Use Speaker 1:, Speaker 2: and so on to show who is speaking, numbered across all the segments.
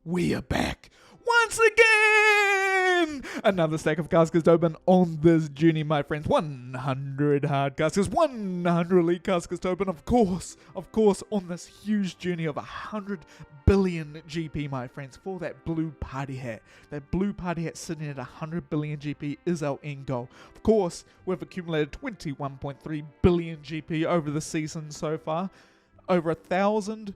Speaker 1: we are back once again! Another stack of caskets to open on this journey, my friends. 100 hard caskets, 100 elite caskets to open, of course, on this huge journey of 100 billion GP, my friends, for that blue party hat. That blue party hat sitting at 100 billion GP is our end goal. Of course, we've accumulated 21.3 billion GP over the season so far. Over a billion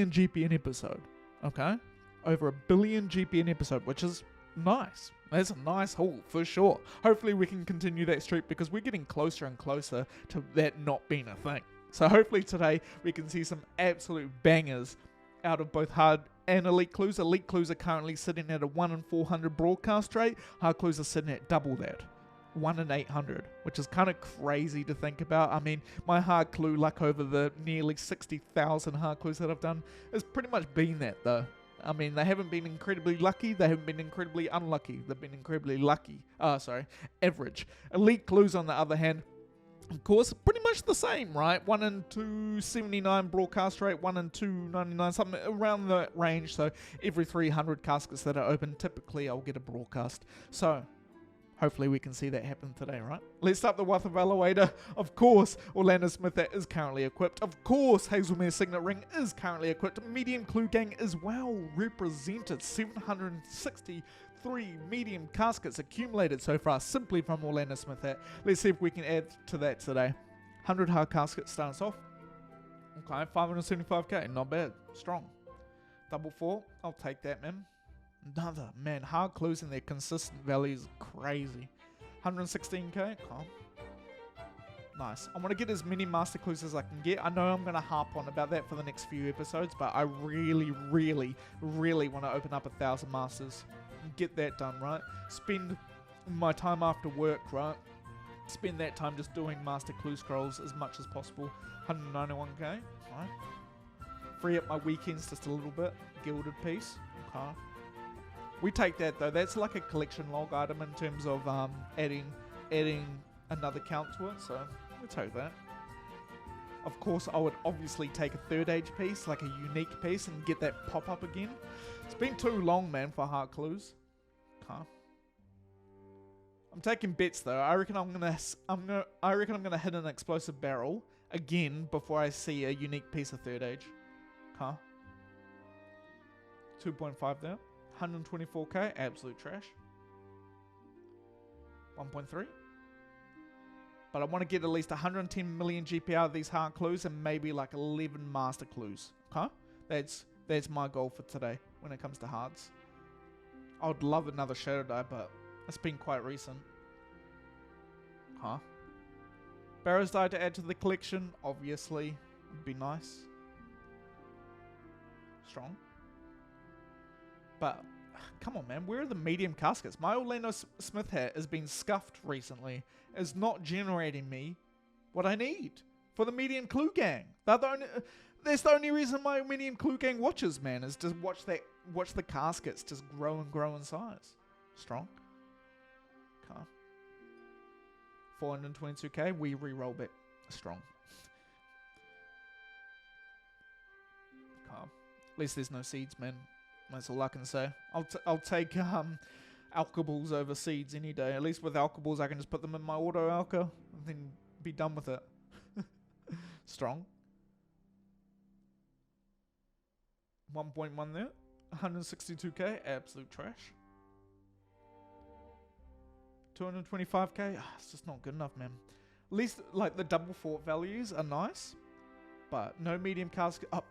Speaker 1: GP an episode. Okay? Over a billion GP an episode, which is nice. That's a nice haul for sure. Hopefully we can continue that streak because we're getting closer and closer to that not being a thing. So hopefully today we can see some absolute bangers out of both hard and elite clues. Elite clues are currently sitting at a 1 in 400 broadcast rate. Hard clues are sitting at double that. 1 in 800, which is kind of crazy to think about. I mean, my hard clue luck over the nearly 60,000 hard clues that I've done has pretty much been that though. I mean, they haven't been incredibly lucky, they haven't been incredibly unlucky, they've been incredibly average. Elite clues on the other hand, of course, pretty much the same, right? 1 in 279 broadcast rate, 1 in 299, something around that range. So every 300 caskets that are open, typically I'll get a broadcast. So hopefully we can see that happen today, right? Let's start the Wealth Evaluator. Of course, Orlando Smith is currently equipped. Of course, Hazelmere Signet Ring is currently equipped. Medium Clue Gang is well represented. 763 medium caskets accumulated so far simply from Orlando Smith hat. Let's see if we can add to that today. 100 hard caskets starts off. Okay, 575k, not bad. Strong. Double 4, I'll take that, man. Another, man, hard clues and their consistent values crazy. 116k, calm. Nice. I want to get as many master clues as I can get. I know I'm going to harp on about that for the next few episodes, but I really want to open up 1,000 masters. Get that done, right? Spend my time after work, right? Spend that time just doing master clue scrolls as much as possible. 191k, right? Free up my weekends just a little bit. Gilded piece, okay. We take that though. That's like a collection log item in terms of adding another count to it. So we take that. Of course, I would obviously take a third age piece, like a unique piece, and get that pop up again. It's been too long, man, for hard clues. Okay. I'm taking bets though. I reckon I'm gonna hit an explosive barrel again before I see a unique piece of third age. Okay. 2.5 there. 124k, absolute trash. 1.3. But I want to get at least 110 million GP out of these hard clues and maybe like 11 master clues. Okay? That's my goal for today when it comes to hards. I would love another Shadow Die, but it's been quite recent. Huh? Barrow's Die to add to the collection, obviously. Would be nice. Strong. But, come on, man. Where are the medium caskets? My Orlando Smith hat has been scuffed recently. It's not generating me what I need for the medium clue gang. That's the only reason my medium clue gang watches, man, is to watch the caskets just grow and grow in size. Strong. Okay. 422k. We re-roll back. Strong. Okay. At least there's no seeds, man. That's all I can say. I'll take alkables over seeds any day. At least with alkables, I can just put them in my auto alka and then be done with it. Strong. 1.1 there. 162k. Absolute trash. 225k. It's just not good enough, man. At least like the double fort values are nice, but no medium casket. Oh.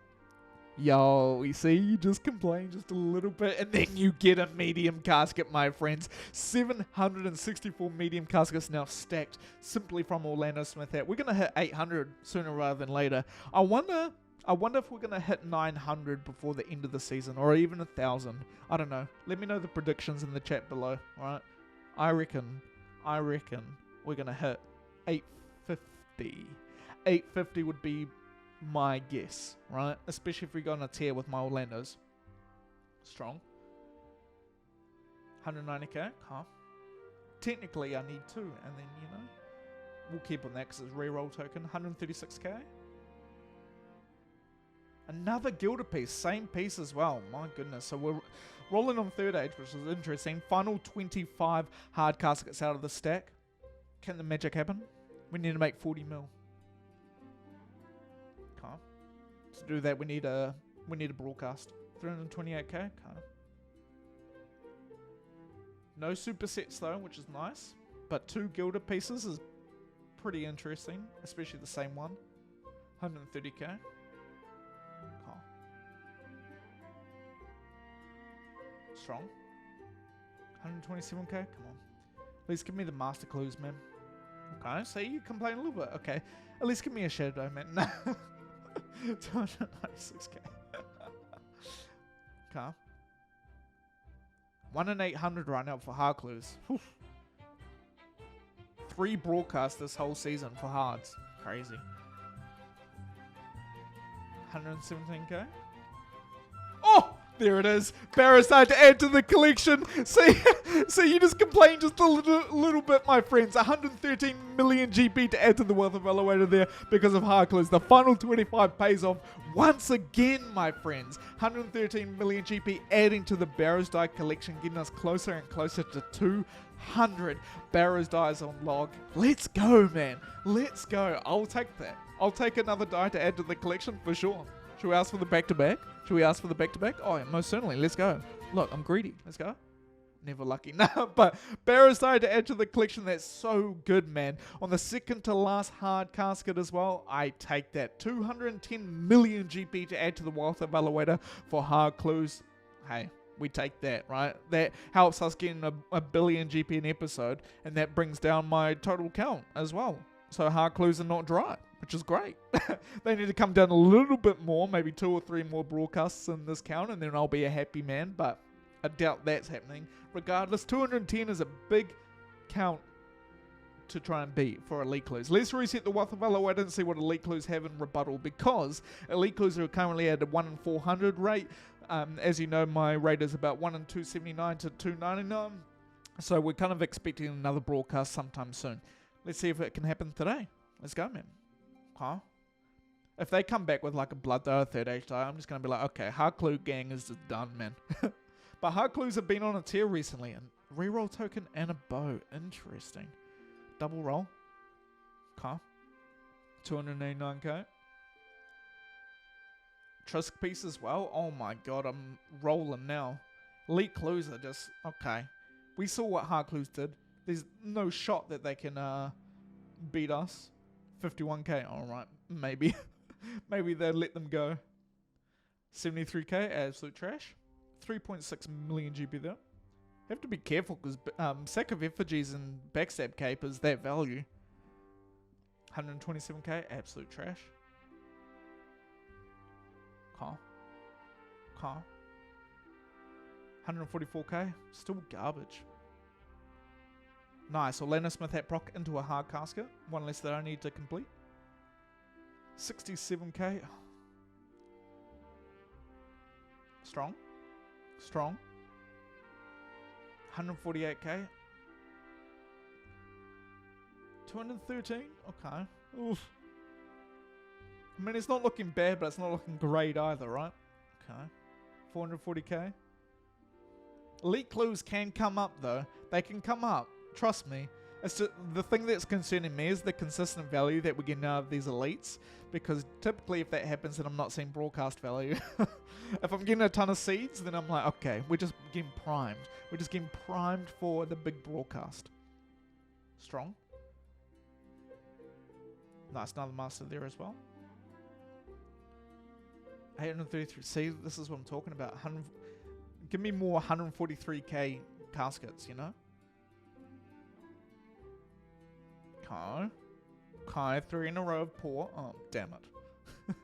Speaker 1: Yo, you see, you just complain just a little bit and then you get a medium casket, my friends. 764 medium caskets now stacked simply from Orlando Smith hat. We're going to hit 800 sooner rather than later. I wonder if we're going to hit 900 before the end of the season or even 1,000. I don't know. Let me know the predictions in the chat below, alright? I reckon we're going to hit 850. 850 would be my guess, right? Especially if we go on a tier with my Orlandos. Strong. 190k. Huh? Technically, I need 2, and then, you know, we'll keep on that because it's reroll token. 136k. Another Gilder piece, same piece as well. My goodness. So we're rolling on third age, which is interesting. Final 25 hard caskets out of the stack. Can the magic happen? We need to make 40 mil. Okay. To do that, we need a broadcast. 328k. Okay. No supersets though, which is nice. But 2 Gilder pieces is pretty interesting, especially the same one. 130k. Strong. 127k. Come on. At least give me the master clues, man. Okay, so you complain a little bit. Okay. At least give me a shadow, man. No. 296k. Okay. 1 in 800 right now for hard clues. Whew. 3 broadcasts this whole season for hards. Crazy. 117k. Oh! There it is. Barricade to add to the collection. See, you just complained just a little bit, my friends. 113 million GP to add to the wealth of elevator there because of hard clues. The final 25 pays off once again, my friends. 113 million GP adding to the Barrows Die collection, getting us closer and closer to 200 Barrows Dies on log. Let's go, man. Let's go. I'll take that. I'll take another die to add to the collection for sure. Should we ask for the back-to-back? Should we ask for the back-to-back? Oh, yeah, most certainly. Let's go. Look, I'm greedy. Let's go. Never lucky. No, but Barrows Die to add to the collection. That's so good, man. On the second to last hard casket as well, I take that. 210 million GP to add to the wealth of elevator for hard clues. Hey, we take that, right? That helps us getting a billion GP an episode, and that brings down my total count as well. So hard clues are not dry, which is great. They need to come down a little bit more, maybe 2 or 3 more broadcasts in this count, and then I'll be a happy man, but I doubt that's happening. Regardless, 210 is a big count to try and beat for Elite Clues. Let's reset the wealth of elevator and see what Elite Clues have in rebuttal, because Elite Clues are currently at a 1 in 400 rate. As you know, my rate is about 1 in 279 to 299, so we're kind of expecting another broadcast sometime soon. Let's see if it can happen today. Let's go, man. Huh? If they come back with like a blood die or third age die, I'm just going to be like, okay, hard clue gang is just done, man. But hard clues have been on a tear recently. And reroll token and a bow. Interesting. Double roll. Okay. 289k. Trisk piece as well. Oh my god, I'm rolling now. Elite clues are just, okay. We saw what hard clues did. There's no shot that they can beat us. 51k, alright, maybe. Maybe they'll let them go. 73k, absolute trash. 3.6 million GP there. Have to be careful because sack of effigies and backstab cape is that value. 127k, absolute trash. Car. 144k, still garbage. Nice. Orlando Smith hat proc into a hard casket. One less that I need to complete. 67k. Strong. 148k. 213. Okay. Oof. I mean, it's not looking bad, but it's not looking great either, right? Okay. 440k. Elite clues can come up, though. They can come up. Trust me. It's just, the thing that's concerning me is the consistent value that we're getting out of these elites, because typically if that happens then I'm not seeing broadcast value. If I'm getting a ton of seeds, then I'm like, okay, we're just getting primed. We're just getting primed for the big broadcast. Strong. Nice, another master there as well. 833. See, this is what I'm talking about. Give me more 143k caskets, you know? Okay, 3 in a row of poor. Oh, damn it.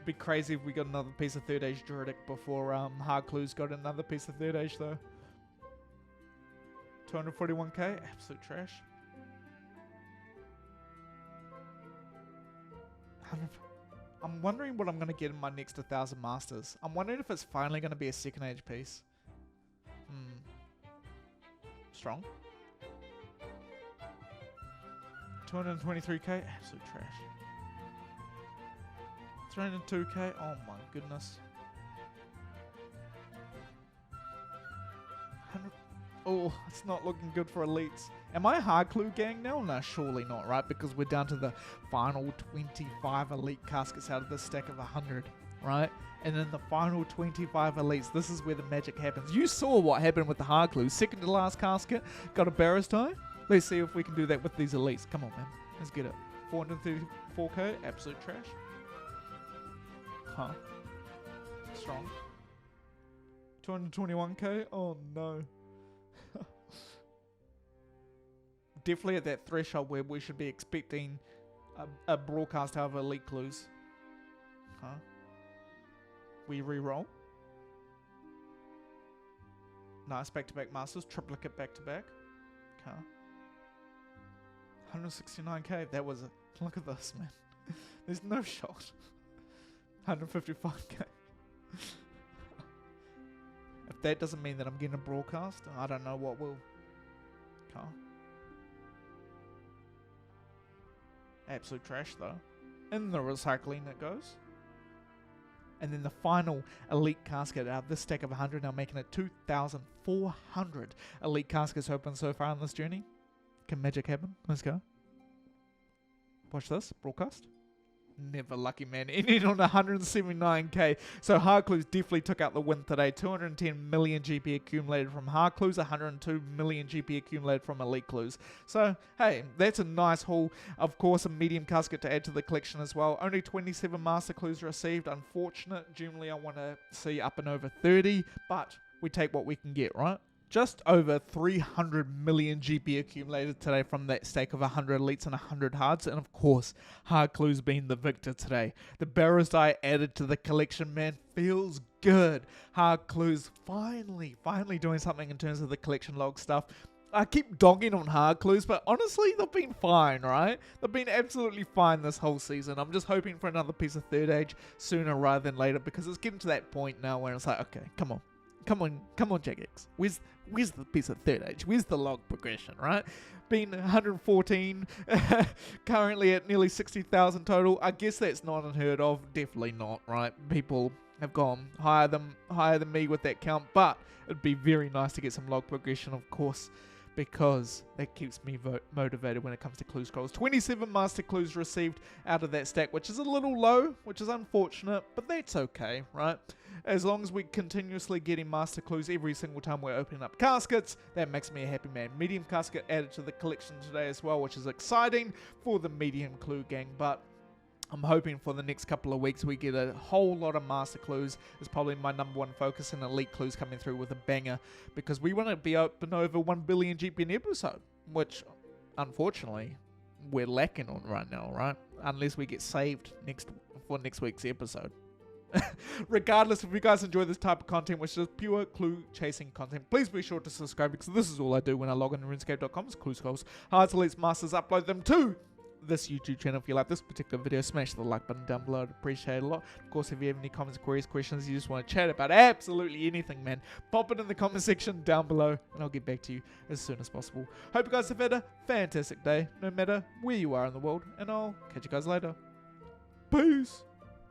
Speaker 1: Be crazy if we got another piece of third age Druidic before hard clues got another piece of third age though. 241k, absolute trash. I'm wondering what I'm going to get in my next 1,000 masters. I'm wondering if it's finally going to be a second age piece. Strong. 223k, absolute trash. 302k. Oh my goodness. 100. Oh, it's not looking good for elites. Am I a hard clue gang now? No, surely not, right? Because we're down to the final 25 elite caskets out of this stack of 100, right? And then the final 25 elites. This is where the magic happens. You saw what happened with the hard clues. Second to last casket, got a Barris tie. Let's see if we can do that with these elites. Come on, man. Let's get it. 434k, absolute trash. Huh. Strong. 221k, oh no. Definitely at that threshold where we should be expecting a broadcast out of elite clues. Huh? We re-roll. Nice back-to-back masters, triplicate back-to-back. Okay. 169k, that was a... Look at this, man. There's no shot. 155k. If that doesn't mean that I'm getting a broadcast, I don't know what will. Okay. Absolute trash though. In the recycling it goes. And then the final elite casket out of this stack of 100, now making it 2,400 elite caskets open so far on this journey. Can magic happen? Let's go. Watch this. Broadcast. Never lucky, man. Ending on 179k. So hard clues definitely took out the win today. 210 million GP accumulated from hard clues, 102 million GP accumulated from elite clues. So hey, that's a nice haul. Of course, a medium casket to add to the collection as well. Only 27 master clues received. Unfortunate. Generally, I want to see up and over 30, but we take what we can get, right? Just over 300 million GP accumulated today from that stack of 100 elites and 100 hards. And of course, hard clues being the victor today. The Barris die added to the collection, man. Feels good. Hard clues finally doing something in terms of the collection log stuff. I keep dogging on hard clues, but honestly, they've been fine, right? They've been absolutely fine this whole season. I'm just hoping for another piece of third age sooner rather than later, because it's getting to that point now where it's like, okay, come on, Jagex. Where's the piece of third age? Where's the log progression, right? Been 114, currently at nearly 60,000 total. I guess that's not unheard of. Definitely not, right? People have gone higher than me with that count, but it'd be very nice to get some log progression, of course, because that keeps me motivated when it comes to clue scrolls. 27 master clues received out of that stack, which is a little low, which is unfortunate, but that's okay, right? As long as we're continuously getting master clues every single time we're opening up caskets, that makes me a happy man. Medium casket added to the collection today as well, which is exciting for the medium clue gang, but I'm hoping for the next couple of weeks we get a whole lot of master clues. It's probably my number one focus, and elite clues coming through with a banger, because we want to be open over 1 billion GP an episode, which unfortunately we're lacking on right now, right? Unless we get saved for next week's episode. Regardless, if you guys enjoy this type of content, which is pure clue chasing content, please be sure to subscribe, because this is all I do when I log on to Runescape.com. Clue scrolls, hards, elites, masters, upload them to this YouTube channel. If you like this particular video, smash the like button down below. I'd appreciate it a lot. Of course, if you have any comments, queries, questions, you just want to chat about absolutely anything, man, pop it in the comment section down below and I'll get back to you as soon as possible. Hope you guys have had a fantastic day, no matter where you are in the world, and I'll catch you guys later. Peace.